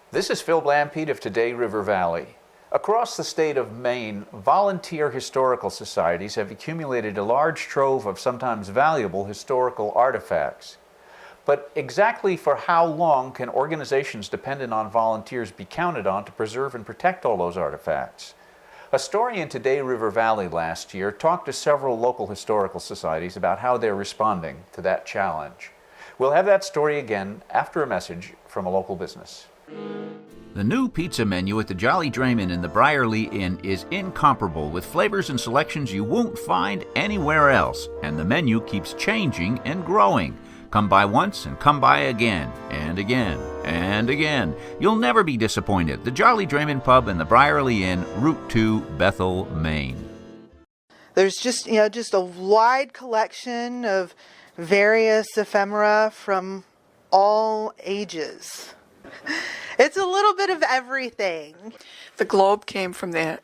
This is Phil Blampede of Today River Valley. Across the state of Maine, volunteer historical societies have accumulated a large trove of sometimes valuable historical artifacts. But exactly for how long can organizations dependent on volunteers be counted on to preserve and protect all those artifacts? A story in Today River Valley last year talked to several local historical societies about how they're responding to that challenge. We'll have that story again after a message from a local business. The new pizza menu at the Jolly Drayman in the Briarly Inn is incomparable, with flavors and selections you won't find anywhere else, and the menu keeps changing and growing. Come by once and come by again, and again, and again. You'll never be disappointed. The Jolly Drayman Pub in the Briarly Inn, Route 2, Bethel, Maine. There's just a wide collection of various ephemera from all ages. It's a little bit of everything. The globe came from the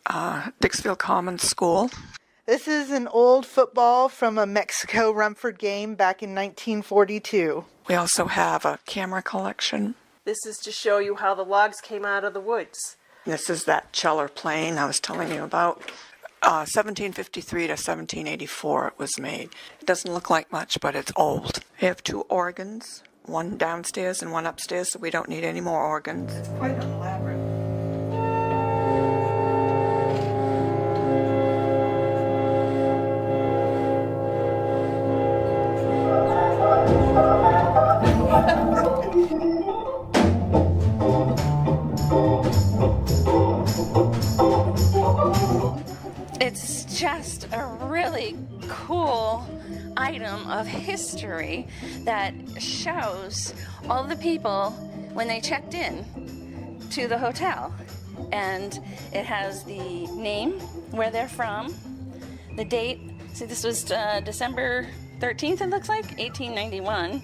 Dixfield Commons School. This is an old football from a Mexico-Rumford game back in 1942. We also have a camera collection. This is to show you how the logs came out of the woods. This is that Cheller plane I was telling you about. 1753 to 1784 it was made. It doesn't look like much, but it's old. We have 2 organs, one downstairs and one upstairs, so we don't need any more organs. Quite elaborate. It's just a really cool item of history that shows all the people when they checked in to the hotel. And it has the name, where they're from, the date. See, this was December 13th, it looks like, 1891.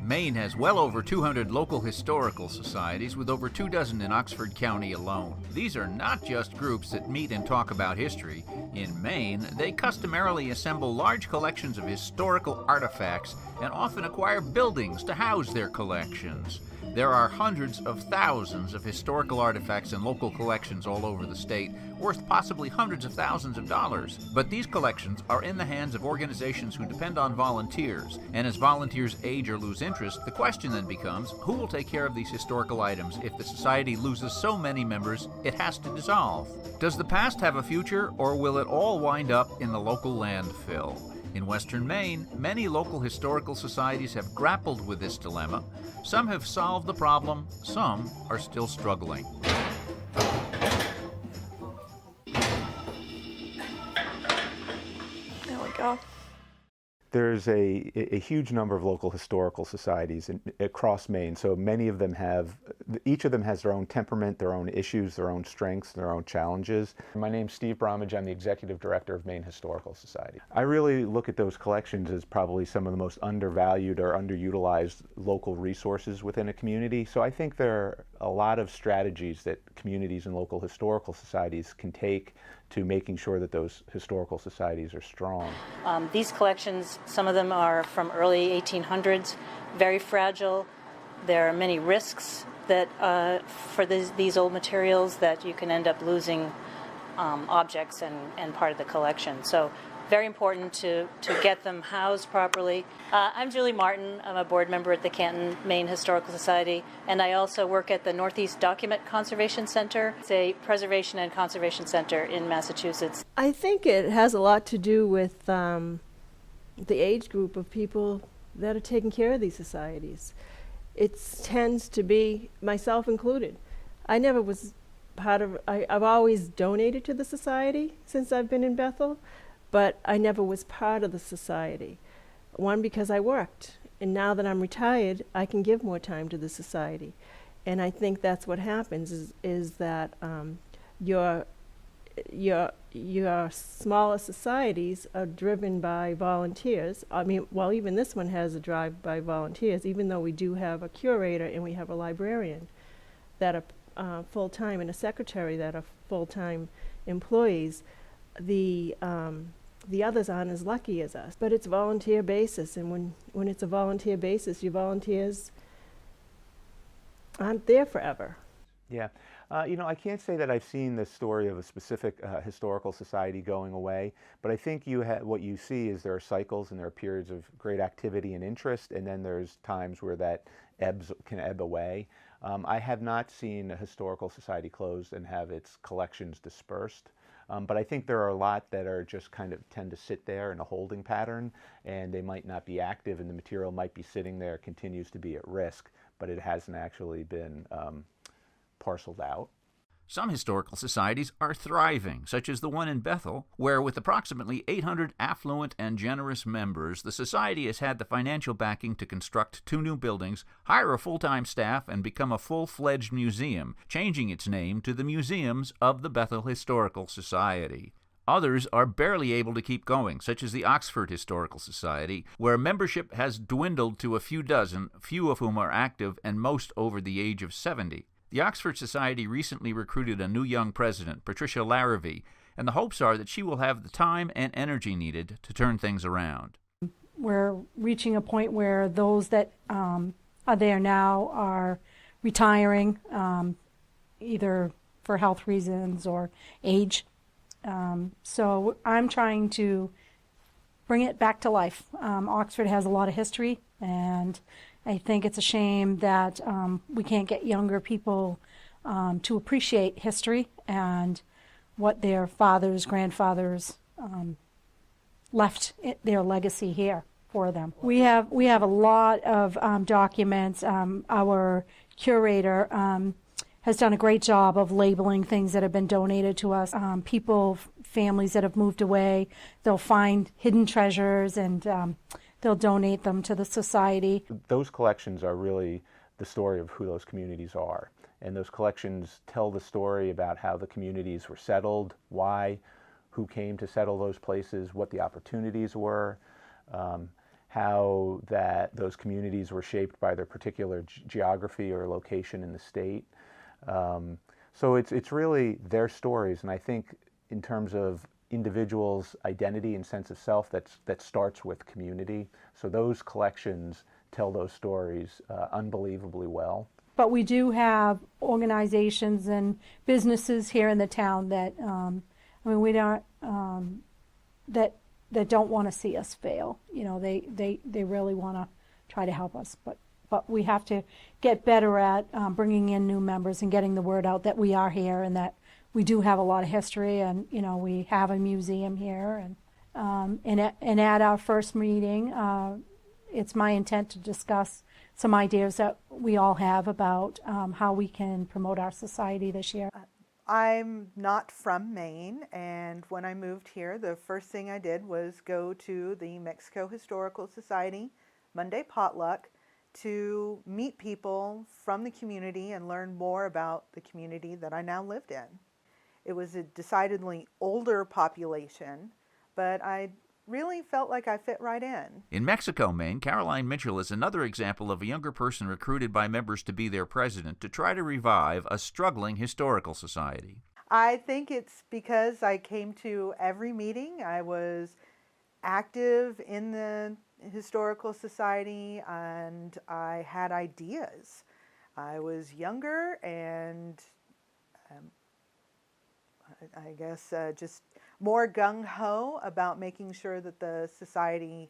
Maine has well over 200 local historical societies, with over 24 in Oxford County alone. These are not just groups that meet and talk about history. In Maine, they customarily assemble large collections of historical artifacts and often acquire buildings to house their collections. There are hundreds of thousands of historical artifacts in local collections all over the state, worth possibly hundreds of thousands of dollars. But these collections are in the hands of organizations who depend on volunteers, and as volunteers age or lose interest, the question then becomes, who will take care of these historical items if the society loses so many members it has to dissolve? Does the past have a future, or will it all wind up in the local landfill? In western Maine, many local historical societies have grappled with this dilemma. Some have solved the problem, some are still struggling. There we go. There's a huge number of local historical societies across Maine, so many of them each of them has their own temperament, their own issues, their own strengths, their own challenges. My name's Steve Bromage. I'm the Executive Director of Maine Historical Society. I really look at those collections as probably some of the most undervalued or underutilized local resources within a community, so I think there are a lot of strategies that communities and local historical societies can take to making sure that those historical societies are strong. These collections, some of them are from early 1800s, very fragile. There are many risks that for these old materials that you can end up losing objects and part of the collection. So very important to get them housed properly. I'm Julie Martin. I'm a board member at the Canton, Maine Historical Society, and I also work at the Northeast Document Conservation Center. It's a preservation and conservation center in Massachusetts. I think it has a lot to do with the age group of people that are taking care of these societies. It tends to be, myself included. I never was part of, I've always donated to the society since I've been in Bethel, but I never was part of the society. One, because I worked, and now that I'm retired, I can give more time to the society. And I think that's what happens is that your smaller societies are driven by volunteers. I mean, well, even this one has a drive by volunteers, even though we do have a curator and we have a librarian that are full-time and a secretary that are full-time employees. The the others aren't as lucky as us. But it's volunteer basis, and when it's a volunteer basis, your volunteers aren't there forever. Yeah. I can't say that I've seen the story of a specific historical society going away, but I think what you see is there are cycles and there are periods of great activity and interest, and then there's times where that can ebb away. I have not seen a historical society closed and have its collections dispersed. But I think there are a lot that are just kind of tend to sit there in a holding pattern, and they might not be active, and the material might be sitting there, continues to be at risk, but it hasn't actually been parceled out. Some historical societies are thriving, such as the one in Bethel, where with approximately 800 affluent and generous members, the society has had the financial backing to construct 2 new buildings, hire a full-time staff, and become a full-fledged museum, changing its name to the Museums of the Bethel Historical Society. Others are barely able to keep going, such as the Oxford Historical Society, where membership has dwindled to a few dozen, few of whom are active and most over the age of 70. The Oxford Society recently recruited a new young president, Patricia Larrabee, and the hopes are that she will have the time and energy needed to turn things around. We're reaching a point where those that are there now are retiring, either for health reasons or age. So I'm trying to bring it back to life. Oxford has a lot of history, and I think it's a shame that we can't get younger people to appreciate history and what their fathers, grandfathers left their legacy here for them. We have a lot of documents. Our curator has done a great job of labeling things that have been donated to us. Families that have moved away, they'll find hidden treasures and they'll donate them to the society. Those collections are really the story of who those communities are. And those collections tell the story about how the communities were settled, why, who came to settle those places, what the opportunities were, how those communities were shaped by their particular geography or location in the state. So it's really their stories, and I think in terms of individuals' identity and sense of self, that starts with community. So those collections tell those stories unbelievably well. But we do have organizations and businesses here in the town that, we don't, that don't want to see us fail. They really want to try to help us, but we have to get better at bringing in new members and getting the word out that we are here and that we do have a lot of history, and we have a museum here. And at our first meeting, it's my intent to discuss some ideas that we all have about how we can promote our society this year. I'm not from Maine, and when I moved here, the first thing I did was go to the Mexico Historical Society Monday potluck to meet people from the community and learn more about the community that I now lived in. It was a decidedly older population, but I really felt like I fit right in. In Mexico, Maine, Caroline Mitchell is another example of a younger person recruited by members to be their president to try to revive a struggling historical society. I think it's because I came to every meeting. I was active in the historical society and I had ideas. I was younger and I guess just more gung-ho about making sure that the society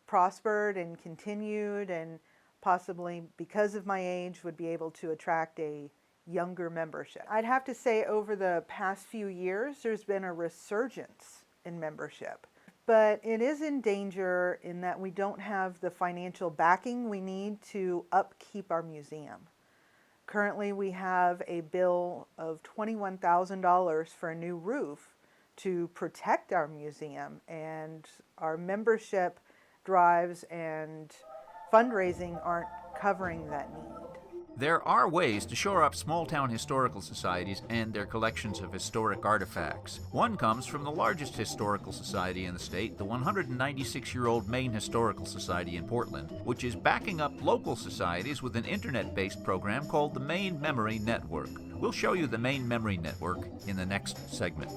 prospered and continued, and possibly because of my age would be able to attract a younger membership. I'd have to say over the past few years there's been a resurgence in membership, but it is in danger in that we don't have the financial backing we need to upkeep our museum. Currently, we have a bill of $21,000 for a new roof to protect our museum, and our membership drives and fundraising aren't covering that need. There are ways to shore up small-town historical societies and their collections of historic artifacts. One comes from the largest historical society in the state, the 196-year-old Maine Historical Society in Portland, which is backing up local societies with an internet-based program called the Maine Memory Network. We'll show you the Maine Memory Network in the next segment.